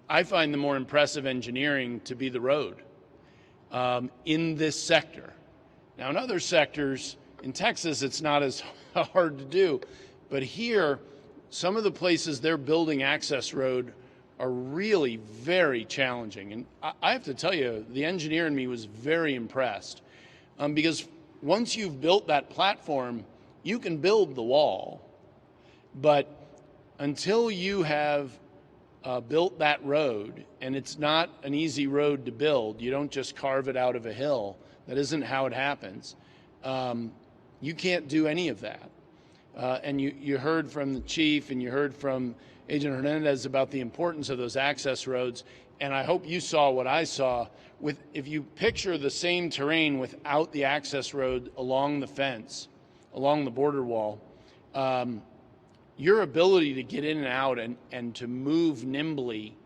I find the more impressive engineering to be the road in this sector. Now, in other sectors, in Texas, it's not as hard to do. But here, some of the places they're building access road are really very challenging. And I have to tell you, the engineer in me was very impressed because once you've built that platform, you can build the wall. But until you have built that road, and it's not an easy road to build, you don't just carve it out of a hill. That isn't how it happens. You can't do any of that. And you heard from the chief and you heard from Agent Hernandez about the importance of those access roads, and I hope you saw what I saw. If you picture the same terrain without the access road along the fence, along the border wall, your ability to get in and out and to move nimbly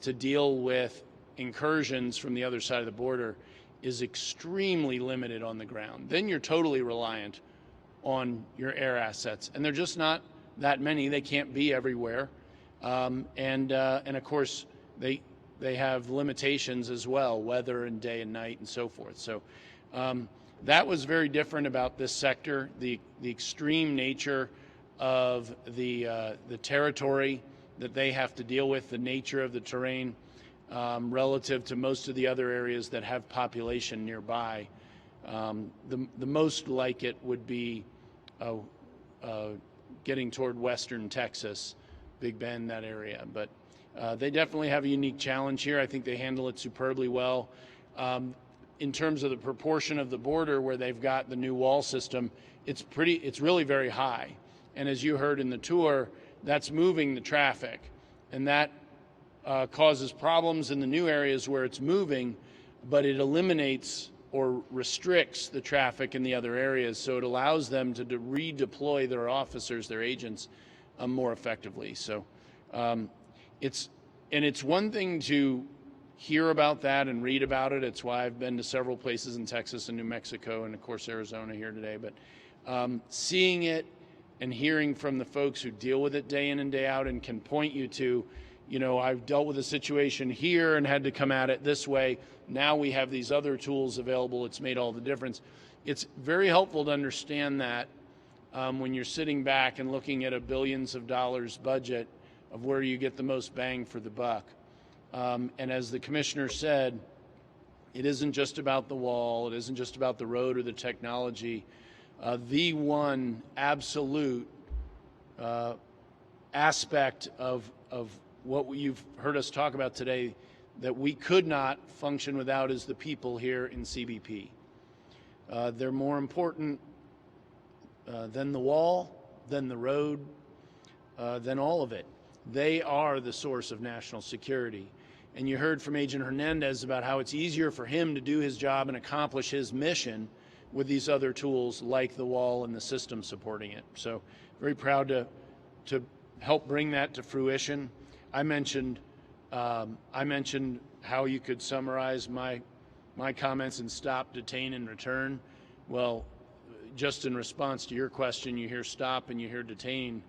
to deal with incursions from the other side of the border is extremely limited on the ground. Then you're totally reliant on your air assets, and they're just not that many. They can't be everywhere, and of course they have limitations as well, weather and day and night and so forth. So that was very different about this sector, the extreme nature of the territory that they have to deal with, the nature of the terrain relative to most of the other areas that have population nearby. The most like it would be getting toward western Texas, Big Bend, that area. But they definitely have a unique challenge here. I think they handle it superbly well. In terms of the proportion of the border where they've got the new wall system, it's really very high. And as you heard in the tour, that's moving the traffic, and that causes problems in the new areas where it's moving, but it eliminates or restricts the traffic in the other areas, so it allows them to redeploy their officers, their agents, more effectively. So it's one thing to hear about that and read about it. It's why I've been to several places in Texas and New Mexico and, of course, Arizona here today. But seeing it and hearing from the folks who deal with it day in and day out and can point you to, you know, I've dealt with a situation here and had to come at it this way. Now we have these other tools available. It's made all the difference. It's very helpful to understand that when you're sitting back and looking at a billions of dollars budget of where you get the most bang for the buck. And as the commissioner said, it isn't just about the wall. It isn't just about the road or the technology. The one absolute aspect of what you've heard us talk about today that we could not function without is the people here in CBP. They're more important than the wall, than the road, than all of it. They are the source of national security. And you heard from Agent Hernandez about how it's easier for him to do his job and accomplish his mission with these other tools like the wall and the system supporting it. So very proud to help bring that to fruition. I mentioned how you could summarize my comments in stop, detain, and return. Well, just in response to your question, you hear stop and you hear detain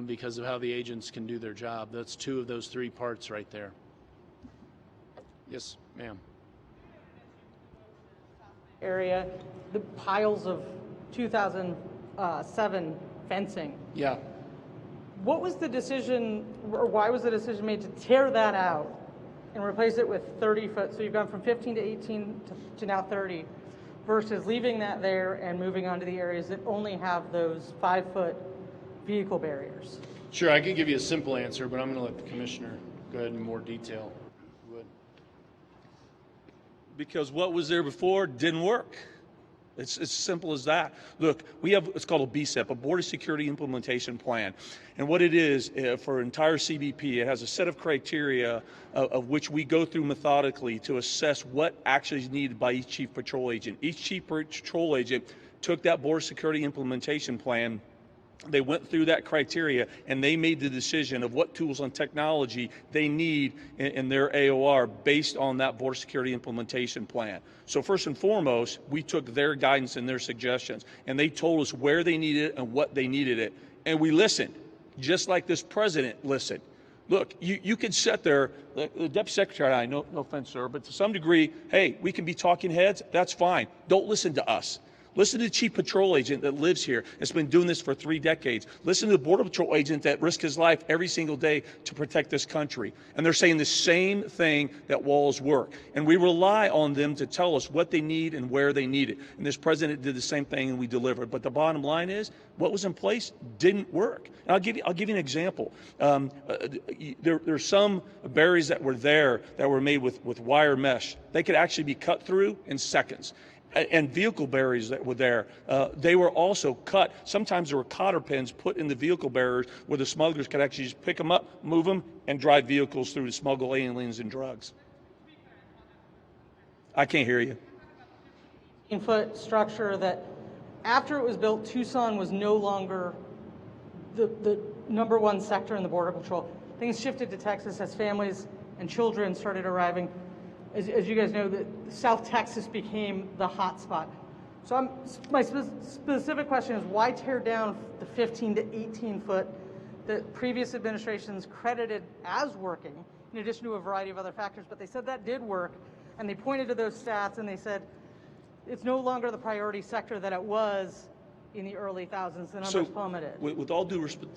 because of how the agents can do their job. That's two of those three parts right there. Yes, ma'am. Area, the piles of 2007 fencing. Yeah. What was the decision, or why was the decision made to tear that out and replace it with 30 foot? So you've gone from 15 to 18 to now 30, versus leaving that there and moving on to the areas that only have those 5-foot vehicle barriers? Sure, I could give you a simple answer, but I'm going to let the commissioner go ahead in more detail. Because what was there before didn't work. It's as simple as that. Look, we have what's called a BSIP, a Border Security Implementation Plan. And what it is for entire CBP, it has a set of criteria of which we go through methodically to assess what actually is needed by each Chief Patrol Agent. Each Chief Patrol Agent took that Border Security Implementation Plan. They went through that criteria and they made the decision of what tools and technology they need in their AOR based on that Border Security Implementation Plan. So first and foremost, we took their guidance and their suggestions, and they told us where they needed it and what they needed it. And we listened, just like this president listened. Look, you can sit there, the Deputy Secretary and I, no offense, sir, but to some degree, hey, we can be talking heads, that's fine. Don't listen to us. Listen to the Chief Patrol Agent that lives here, that's been doing this for 3 decades. Listen to the Border Patrol Agent that risks his life every single day to protect this country. And they're saying the same thing, that walls work. And we rely on them to tell us what they need and where they need it. And this president did the same thing and we delivered. But the bottom line is, what was in place didn't work. And I'll give you an example. There's some barriers that were there that were made with wire mesh. They could actually be cut through in seconds. And vehicle barriers that were there, they were also cut. Sometimes there were cotter pins put in the vehicle barriers where the smugglers could actually just pick them up, move them, and drive vehicles through to smuggle aliens and drugs. I can't hear you. 18-foot structure that, after it was built, Tucson was no longer the #1 sector in the Border Patrol. Things shifted to Texas as families and children started arriving. as you guys know, that South Texas became the hot spot. So my specific question is, why tear down the 15 to 18 foot that previous administrations credited as working, in addition to a variety of other factors, but they said that did work, and they pointed to those stats and they said it's no longer the priority sector that it was in the early thousands. The numbers plummeted. With all due respect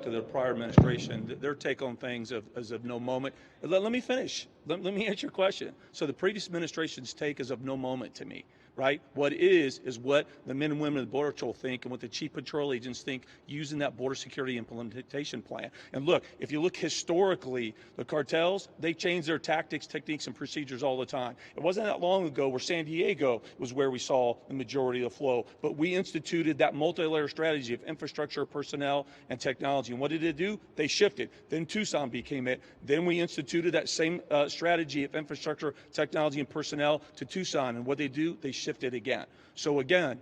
to the prior administration, their take on things is of no moment. Let me finish. Let me answer your question. So the previous administration's take is of no moment to me, right? What is what the men and women of the Border Patrol think and what the chief patrol agents think using that border security implementation plan. And look, if you look historically, the cartels, they change their tactics, techniques, and procedures all the time. It wasn't that long ago where San Diego was where we saw the majority of the flow, but we instituted that multi-layer strategy of infrastructure, personnel, and technology. And what did it do? They shifted. Then Tucson became it. Then we instituted that same strategy of infrastructure, technology, and personnel to Tucson. And what they do? They shifted again. So again,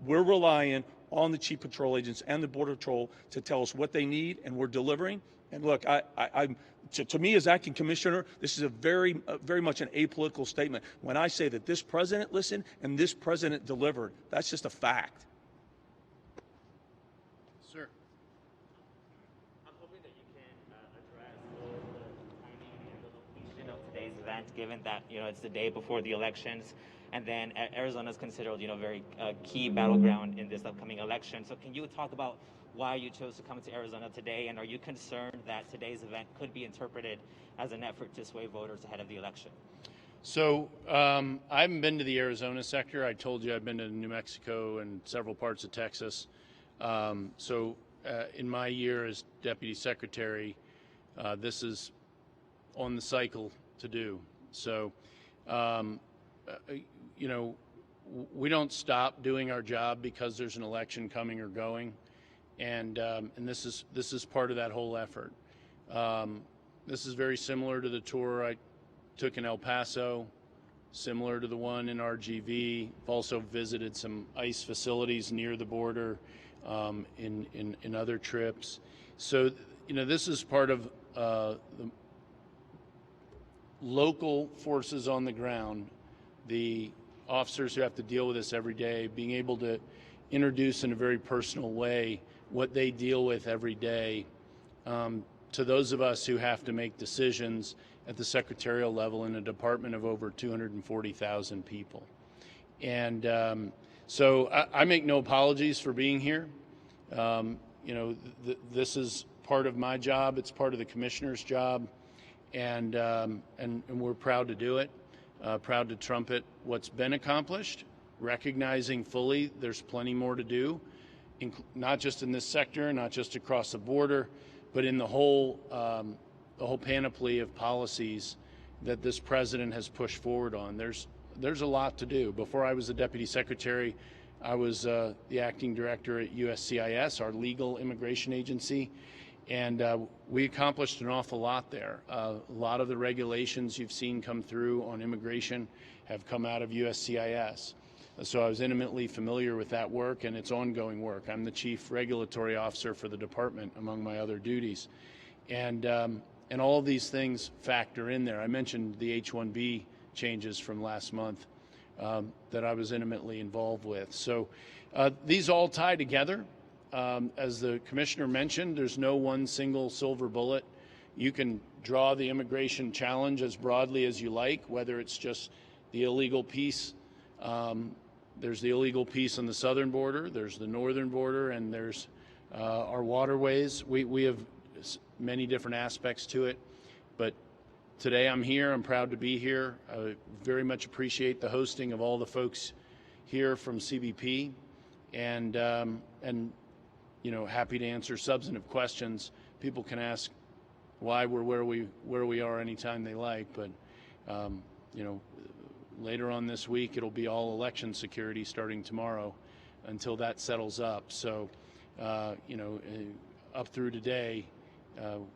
we're relying on the chief patrol agents and the Border Patrol to tell us what they need, and we're delivering. And look, to me as acting commissioner, this is a very much an apolitical statement. When I say that this president listened and this president delivered, that's just a fact. Sir. I'm hoping that you can address the timing and the location of today's event, given that it's the day before the elections, and then Arizona is considered very key battleground in this upcoming election. So can you talk about why you chose to come to Arizona today, and are you concerned that today's event could be interpreted as an effort to sway voters ahead of the election? So I haven't been to the Arizona sector. I told you I've been to New Mexico and several parts of Texas. In my year as Deputy Secretary, this is on the cycle to do. So, we don't stop doing our job because there's an election coming or going, and this is part of that whole effort. This is very similar to the tour I took in El Paso, similar to the one in RGV. I've also visited some ICE facilities near the border in other trips. So, this is part of the local forces on the ground, the officers who have to deal with this every day, being able to introduce in a very personal way what they deal with every day to those of us who have to make decisions at the secretarial level in a department of over 240,000 people. And so I make no apologies for being here. This is part of my job. It's part of the commissioner's job, and we're proud to do it. Proud to trumpet what's been accomplished, recognizing fully there's plenty more to do, not just in this sector, not just across the border, but in the whole panoply of policies that this president has pushed forward on. There's a lot to do. Before I was the Deputy Secretary, I was the acting director at USCIS, our legal immigration agency, and we accomplished an awful lot there. A lot of the regulations you've seen come through on immigration have come out of USCIS. So I was intimately familiar with that work and its ongoing work. I'm the chief regulatory officer for the department, among my other duties. And all of these things factor in there. I mentioned the H-1B changes from last month that I was intimately involved with. So these all tie together. As the commissioner mentioned, there's no one single silver bullet. You can draw the immigration challenge as broadly as you like, whether it's just the illegal piece. There's the illegal piece on the southern border, there's the northern border, and there's our waterways. We have many different aspects to it, but today I'm here. I'm proud to be here. I very much appreciate the hosting of all the folks here from CBP, and happy to answer substantive questions. People can ask why we're where we are anytime they like, but later on this week it'll be all election security starting tomorrow until that settles up. So up through today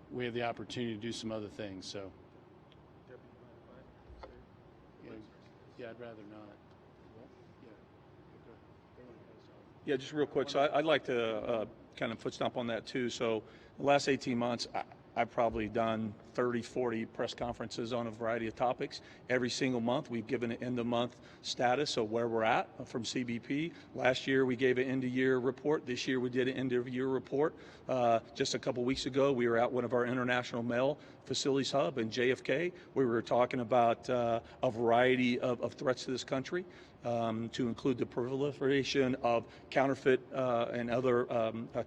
we have the opportunity to do some other things. So yeah, I'd rather not. Yeah, just real quick. So I'd like to kind of foot stomp on that too. So the last 18 months, I've probably done 30, 40 press conferences on a variety of topics. Every single month, we've given an end-of-month status of where we're at from CBP. Last year, we gave an end-of-year report. This year, we did an end-of-year report. Just a couple weeks ago, we were at one of our international mail facilities hub in JFK. We were talking about a variety of threats to this country, to include the proliferation of counterfeit and other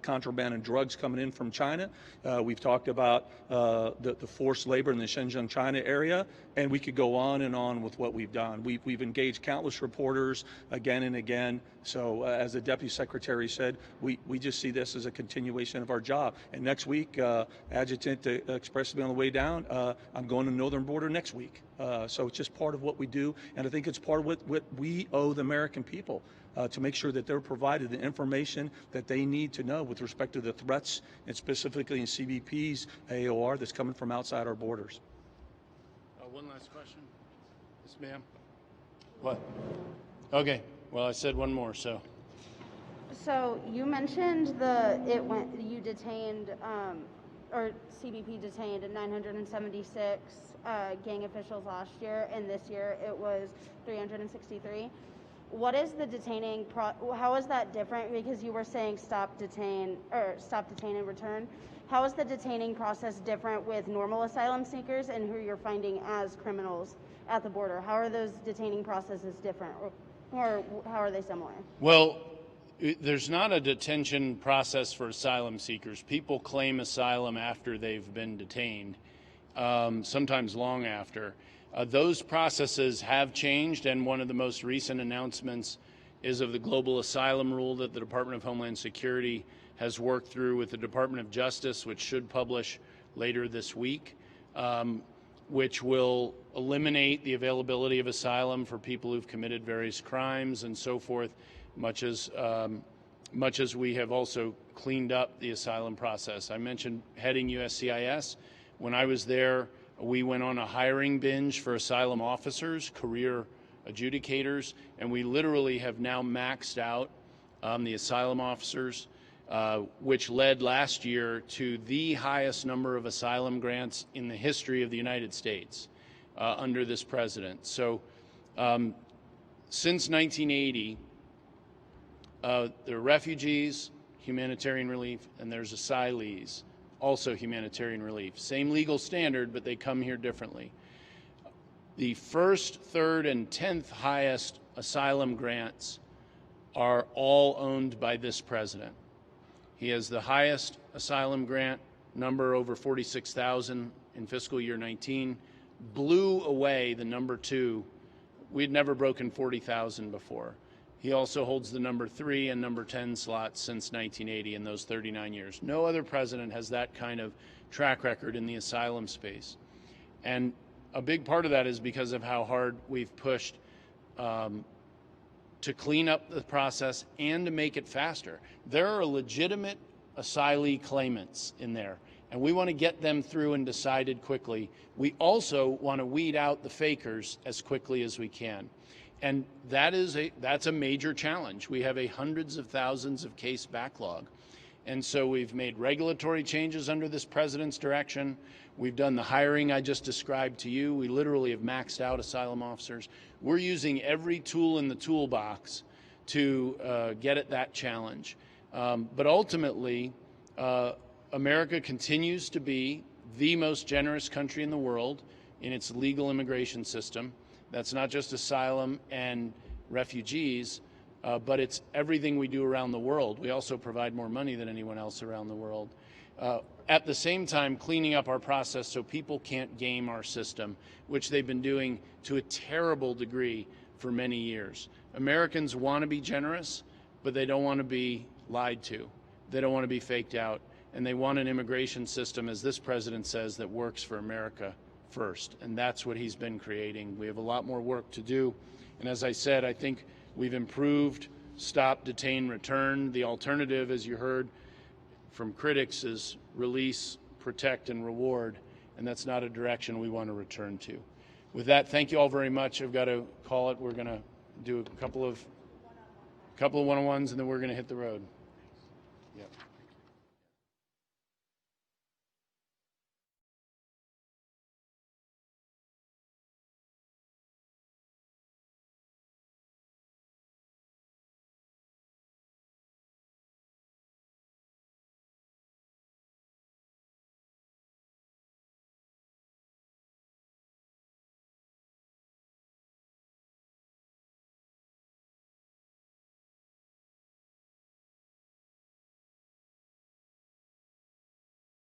contraband and drugs coming in from China. We've talked about the forced labor in the Shenzhen, China area, and we could go on and on with what we've done. We've engaged countless reporters again and again. So as the Deputy Secretary said, we just see this as a continuation of our job. And next week, Adjutant expressed to me on the way down, I'm going to the northern border next week. So it's just part of what we do, and I think it's part of what we owe the American people, to make sure that they're provided the information that they need to know with respect to the threats, and specifically in CBP's AOR that's coming from outside our borders. One last question. Yes, ma'am. What? Okay. Well, I said one more, so. So you mentioned you detained, or CBP detained 976 gang officials last year, and this year it was 363. What is the detaining how is that different? Because you were saying stop, detain, and return. How is the detaining process different with normal asylum seekers and who you're finding as criminals at the border? How are those detaining processes different, or how are they similar? Well, there's not a detention process for asylum seekers. People claim asylum after they've been detained, sometimes long after. Those processes have changed, and one of the most recent announcements is of the global asylum rule that the Department of Homeland Security has worked through with the Department of Justice, which should publish later this week, which will eliminate the availability of asylum for people who've committed various crimes and so forth, much as we have also cleaned up the asylum process. I mentioned heading USCIS. When I was there, we went on a hiring binge for asylum officers, career adjudicators, and we literally have now maxed out the asylum officers, which led last year to the highest number of asylum grants in the history of the United States under this president. So since 1980, there are refugees, humanitarian relief, and there's asylees, also humanitarian relief. Same legal standard, but they come here differently. The first, third, and 10th highest asylum grants are all owned by this president. He has the highest asylum grant number, over 46,000 in fiscal year 19, blew away the number 2. We'd never broken 40,000 before. He also holds the number 3 and number 10 slots since 1980 in those 39 years. No other president has that kind of track record in the asylum space. And a big part of that is because of how hard we've pushed to clean up the process and to make it faster. There are legitimate asylee claimants in there, and we want to get them through and decided quickly. We also want to weed out the fakers as quickly as we can. And that's a major challenge. We have a hundreds of thousands of case backlog. And so we've made regulatory changes under this president's direction. We've done the hiring I just described to you. We literally have maxed out asylum officers. We're using every tool in the toolbox to get at that challenge. But ultimately, America continues to be the most generous country in the world in its legal immigration system. That's not just asylum and refugees, but it's everything we do around the world. We also provide more money than anyone else around the world. At the same time, cleaning up our process so people can't game our system, which they've been doing to a terrible degree for many years. Americans want to be generous, but they don't want to be lied to. They don't want to be faked out. And they want an immigration system, as this president says, that works for America first. And that's what he's been creating. We have a lot more work to do. And as I said, I think we've improved stop, detain, return. The alternative, as you heard from critics, is release, protect, and reward. And that's not a direction we want to return to. With that, thank you all very much. I've got to call it. We're going to do a couple of one-on-ones, and then we're going to hit the road. Yep.